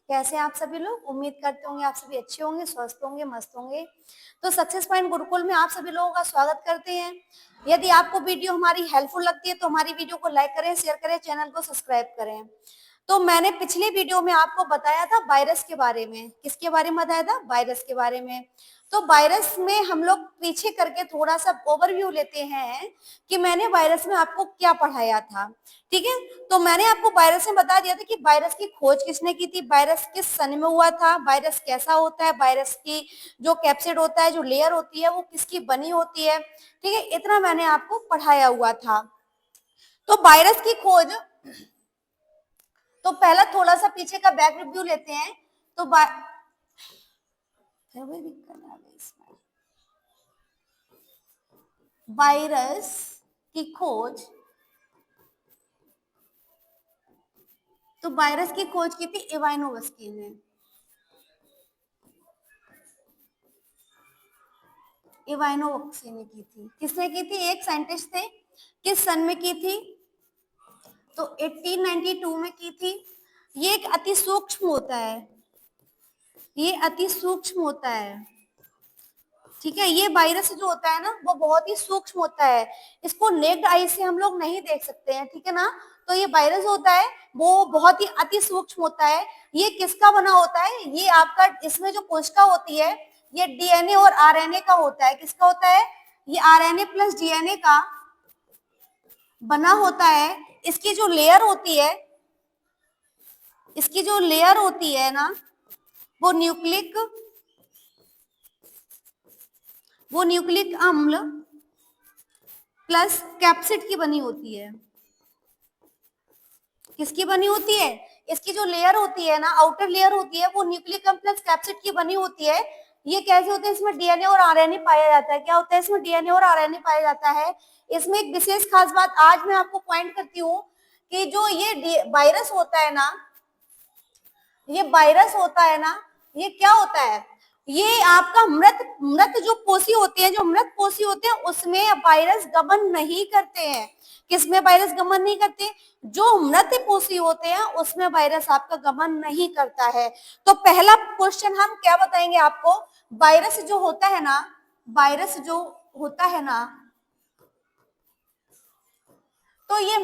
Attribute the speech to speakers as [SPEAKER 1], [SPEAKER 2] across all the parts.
[SPEAKER 1] कैसे हैं आप सभी लोग? उम्मीद करते होंगे आप सभी अच्छे होंगे, स्वस्थ होंगे, मस्त होंगे। तो सक्सेस पॉइंट गुरुकुल में आप सभी लोगों का स्वागत करते हैं। यदि आपको वीडियो हमारी हेल्पफुल लगती है तो हमारी वीडियो को लाइक करें, शेयर करें, चैनल को सब्सक्राइब करें। तो मैंने पिछले वीडियो में आपको बताया था वायरस के बारे में। किसके बारे में बताया था? वायरस के बारे में। तो वायरस में हम लोग पीछे करके थोड़ा सा ओवरव्यू लेते हैं कि मैंने वायरस में आपको क्या पढ़ाया था। ठीक है, तो मैंने आपको वायरस में बता दिया था कि वायरस की खोज किसने की थी, वायरस किस सन में हुआ था, वायरस कैसा होता है, वायरस की जो कैप्सिड होता है, जो लेयर होती है वो किसकी बनी होती है। ठीक है, इतना मैंने आपको पढ़ाया हुआ था। तो वायरस की खोज, तो पहला थोड़ा सा पीछे का बैक रिव्यू लेते हैं। तो वायरस की खोज, तो वायरस की खोज की थी इवानोव्स्की ने। इवानोव्स्की ने की थी। किसने की थी? एक साइंटिस्ट थे। किस सन में की थी? तो 1892 में की थी। ये एक अति सूक्ष्म होता है, ये अति सूक्ष्म होता है। ठीक है, ये वायरस जो होता है ना वो बहुत ही सूक्ष्म होता है, इसको नेक्ड आई से हम लोग नहीं देख सकते हैं। ठीक है ना, तो ये वायरस होता है वो बहुत ही अति सूक्ष्म होता है। ये किसका बना होता है? ये आपका इसमें जो कोशिका होती है ये डीएनए और आरएनए का होता है। किसका होता है? ये आरएनए प्लस डीएनए का बना होता है। इसकी जो लेयर होती है, इसकी जो लेयर होती है ना वो न्यूक्लिक अम्ल प्लस कैप्सिड की बनी होती है। किसकी बनी होती है? इसकी जो लेयर होती है ना, आउटर लेयर होती है, वो न्यूक्लिक अम्ल प्लस कैप्सिड की बनी होती है। ये कैसे होते हैं? इसमें डीएनए और आरएनए पाया जाता है। क्या होता है इसमें? डीएनए और आरएनए पाया जाता है। इसमें एक विशेष खास बात आज मैं आपको पॉइंट करती हूँ कि जो ये वायरस होता है ना, ये वायरस होता है ना, ये क्या होता है? ये आपका मृत मृत जो कोशी होती है, जो मृत कोशी होते हैं उसमें वायरस गमन नहीं करते हैं। किसमें वायरस गमन नहीं करते? जो मृत कोशी होते हैं उसमें वायरस आपका गमन नहीं करता है। तो पहला क्वेश्चन हम क्या बताएंगे आपको? वायरस जो होता है ना, वायरस जो होता है ना, तो ये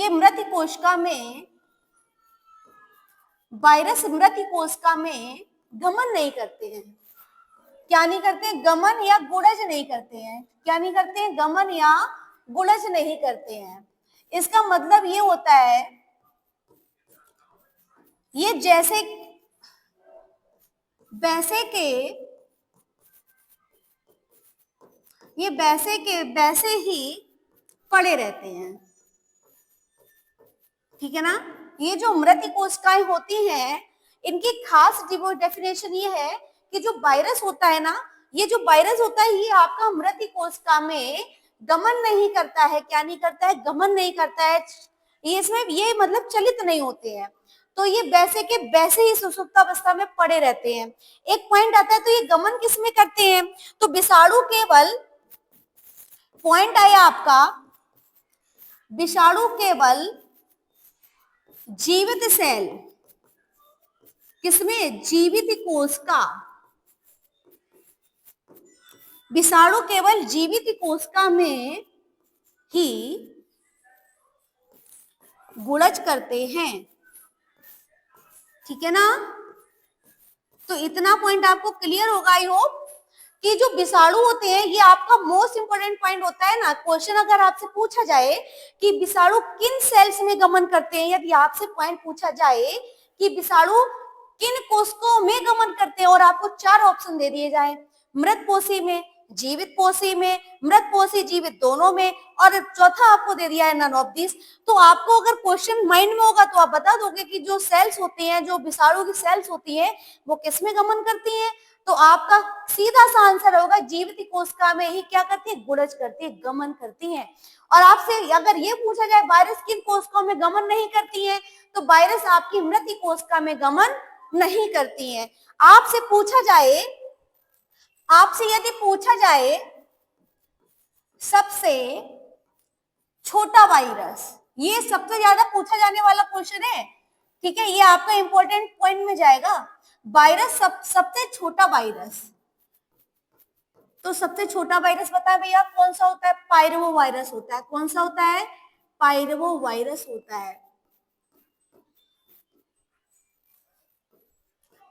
[SPEAKER 1] मृत कोशिका में, वायरस मृत कोशिका में गमन नहीं करते हैं। क्या नहीं करते? गमन या गुड़ज नहीं करते हैं। क्या नहीं करते हैं? गमन या गुड़ज नहीं करते हैं। इसका मतलब ये होता है ये जैसे वैसे के ये वैसे के वैसे ही पड़े रहते हैं। ठीक है ना, ये जो मृत कोशिकाएं होती हैं इनकी खास डेफिनेशन ये है कि जो वायरस होता है ना, ये जो वायरस होता है ये आपका मृत कोशिका में गमन नहीं करता है। क्या नहीं करता है? गमन नहीं करता है। ये इसमें ये मतलब चलित नहीं होते हैं। तो ये वैसे के वैसे ही सुषुप्तावस्था में पड़े रहते हैं। एक पॉइंट आता है तो ये गमन किस में करते हैं? तो विषाणु केवल, पॉइंट आया आपका, विषाणु केवल जीवित सेल, किसमें? जीवित कोशिका, विषाणु केवल जीवित कोशिका में ही गुड़ज करते हैं। ठीक है ना, तो इतना पॉइंट आपको क्लियर होगा आई होप कि जो विषाणु होते हैं ये आपका मोस्ट इंपोर्टेंट पॉइंट होता है ना। क्वेश्चन अगर आपसे पूछा जाए कि विषाणु किन सेल्स में गमन करते हैं, यदि आपसे पॉइंट पूछा जाए कि विषाणु किन कोशिकाओं में गमन करते हैं और आपको 4 ऑप्शन दे दिए जाए, मृत कोशी में, जीवित कोशी में, मृत कोशी जीवित दोनों में, और चौथा आपको दे दिया है नन ऑफ दिस, तो आपको अगर क्वेश्चन माइंड में होगा तो आप बता दोगे कि जो सेल्स होती हैं, जो विषाणु की सेल्स होती हैं वो किस में गमन करती हैं। तो आपका सीधा सा आंसर होगा जीवित कोशिका में ही क्या करती है? गुड़ज करती है, गमन करती है। और आपसे अगर ये पूछा जाए वायरस किन कोशिकाओं में गमन नहीं करती है, तो वायरस आपकी मृत कोशिका में गमन नहीं करती है। आपसे यदि पूछा जाए सबसे छोटा वायरस, ये सबसे ज्यादा पूछा जाने वाला क्वेश्चन है ठीक है, ये आपका इंपॉर्टेंट पॉइंट में जाएगा। वायरस सबसे छोटा वायरस, तो सबसे छोटा वायरस बताए भैया कौन सा होता है? पायरवो वायरस होता है। कौन सा होता है? पायरवो वायरस होता है।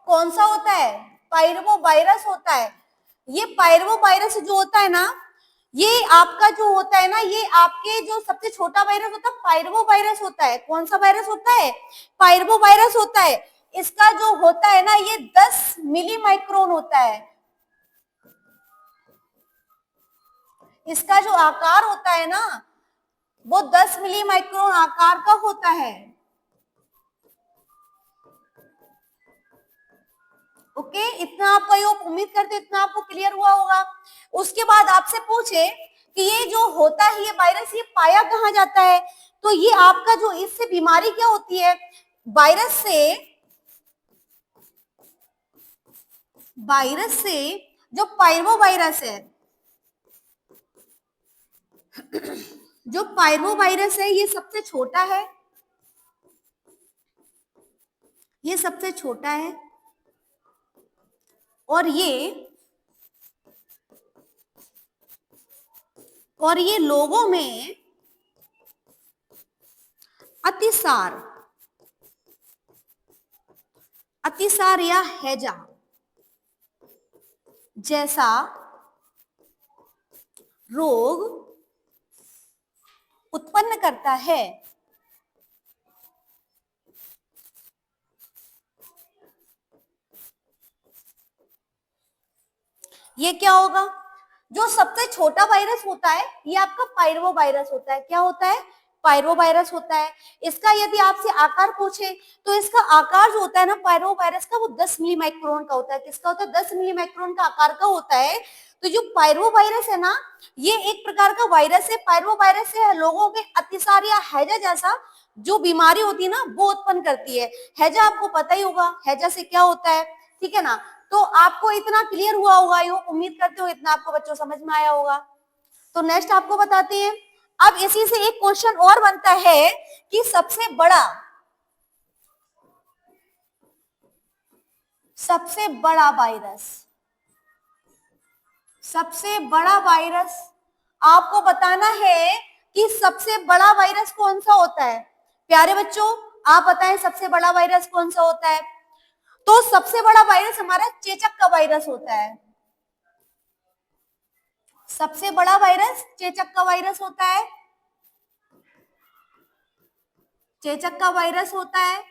[SPEAKER 1] कौन सा होता है? पायरवो वायरस होता है। ये पायरवो वायरस जो होता है ना, ये आपका जो होता है ना, ये आपके जो सबसे छोटा वायरस होता है पायरवो वायरस होता है। कौन सा वायरस होता है? पायरवो वायरस होता है। इसका जो होता है ना, ये 10 मिली माइक्रोन होता है। इसका जो आकार होता है ना, वो 10 मिली माइक्रोन आकार का होता है। ओके, इतना आपको ये उम्मीद करते इतना आपको क्लियर हुआ होगा। उसके बाद आपसे पूछे कि ये जो होता है ये वायरस, ये पाया कहाँ जाता है? तो ये आपका जो इससे बीमारी क्या होती है? वायरस से जो पायरवो वायरस है, जो पायरवो वायरस है ये सबसे छोटा है। ये सबसे छोटा है और ये लोगों में अतिसार अतिसार या हैजा जैसा रोग उत्पन्न करता है। ये क्या होगा? जो सबसे छोटा वायरस होता है ये आपका पायरवो वायरस होता है। क्या होता है? पायरवो वायरस होता है। इसका यदि आपसे आकार पूछे तो इसका आकार जो होता है ना पायरवो वायरस का, वो 10 मिली माइक्रोन का होता है। किसका होता है? 10 मिली माइक्रोन का आकार का होता है। तो जो पायरवो वायरस है ना, ये एक प्रकार का वायरस है। पायरवो वायरस से लोगों में अतिसार या हैजा जैसा जो बीमारी होती है ना, वो उत्पन्न करती है। हैजा आपको पता ही होगा, हैजा से क्या होता है, ठीक है ना? तो आपको इतना क्लियर हुआ होगा, ये उम्मीद करते हो इतना आपको बच्चों समझ में आया होगा। तो नेक्स्ट आपको बताते हैं। अब इसी से एक क्वेश्चन और बनता है कि सबसे बड़ा वायरस आपको बताना है कि सबसे बड़ा वायरस कौन सा होता है। प्यारे बच्चों, आप बताएं सबसे बड़ा वायरस कौन सा होता है? तो सबसे बड़ा वायरस हमारा चेचक का वायरस होता है। सबसे बड़ा वायरस चेचक का वायरस होता है। चेचक का वायरस होता है।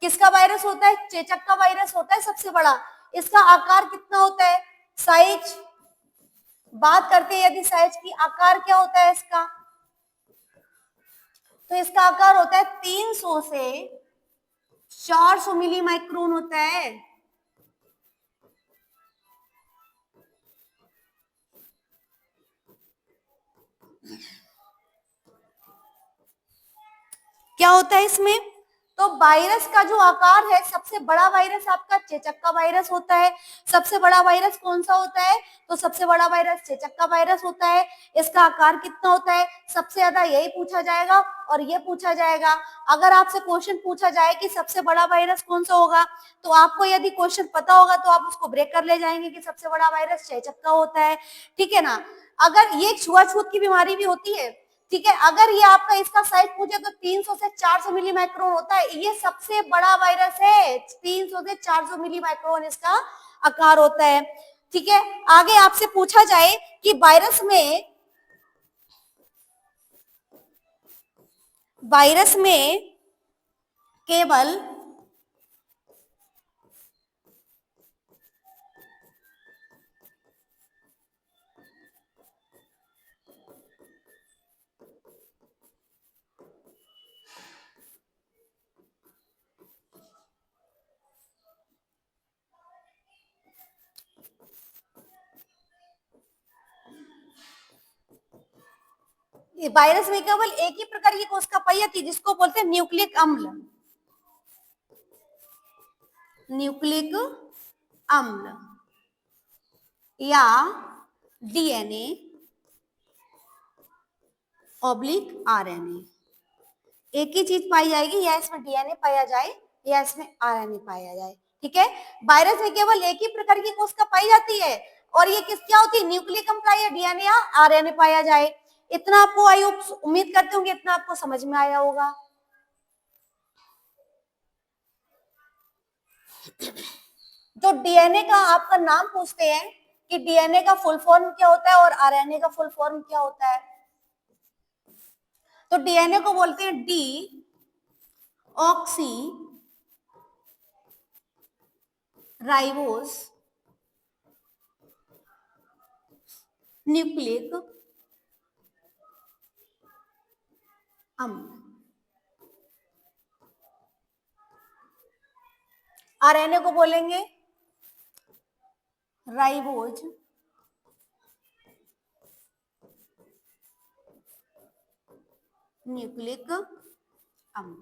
[SPEAKER 1] किसका वायरस होता है? चेचक का वायरस होता है सबसे बड़ा। इसका आकार कितना होता है? साइज बात करते हैं यदि साइज की, आकार क्या होता है इसका? तो इसका आकार होता है 300 से 400 मिली माइक्रोन होता है। क्या होता है इसमें? तो वायरस का जो आकार है, सबसे बड़ा वायरस आपका चेचक का वायरस होता है। सबसे बड़ा वायरस कौन सा होता है? तो सबसे बड़ा वायरस चेचक का वायरस होता है। इसका आकार कितना होता है? सबसे ज्यादा यही पूछा जाएगा और ये पूछा जाएगा। अगर आपसे क्वेश्चन पूछा जाए कि सबसे बड़ा वायरस कौन सा होगा, तो आपको यदि क्वेश्चन पता होगा तो आप उसको ब्रेक कर ले जाएंगे कि सबसे बड़ा वायरस चेचक का होता है, ठीक है ना? अगर ये छुआछूत की बीमारी भी होती है, ठीक है, अगर ये आपका इसका साइज पूछे तो 300 से 400 मिली माइक्रोन होता है। ये सबसे बड़ा वायरस है, 300 से 400 मिली माइक्रोन इसका आकार होता है, ठीक है। आगे आपसे पूछा जाए कि वायरस में केवल एक ही प्रकार की कोशिका पाई जाती है जिसको बोलते हैं न्यूक्लिक अम्ल। न्यूक्लिक अम्ल या डीएनए ऑब्लिक आरएनए, एक ही चीज पाई जाएगी, या इसमें डीएनए पाया जाए या इसमें आरएनए पाया जाए। ठीक है, वायरस में केवल एक ही प्रकार की कोशिका पाई जाती है, और ये किस क्या होती है, न्यूक्लिक कंप्लाई या डीएनए या आरएनए पाया जाए। इतना आपको आई उम्मीद करते होंगे इतना आपको समझ में आया होगा। जो डीएनए का आपका नाम पूछते हैं कि डीएनए का फुल फॉर्म क्या होता है और आरएनए का फुल फॉर्म क्या होता है, तो डीएनए को बोलते हैं डी ऑक्सी राइबोस न्यूक्लिक अम्ल। आरएनए को बोलेंगे राइबोज न्यूक्लिक अम्ल।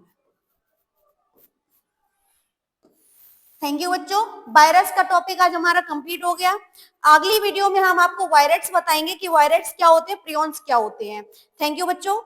[SPEAKER 1] थैंक यू बच्चों, वायरस का टॉपिक आज हमारा कंप्लीट हो गया। अगली वीडियो में हम आपको वायरस बताएंगे कि वायरस क्या होते हैं, प्रियॉन्स क्या होते हैं। थैंक यू बच्चों।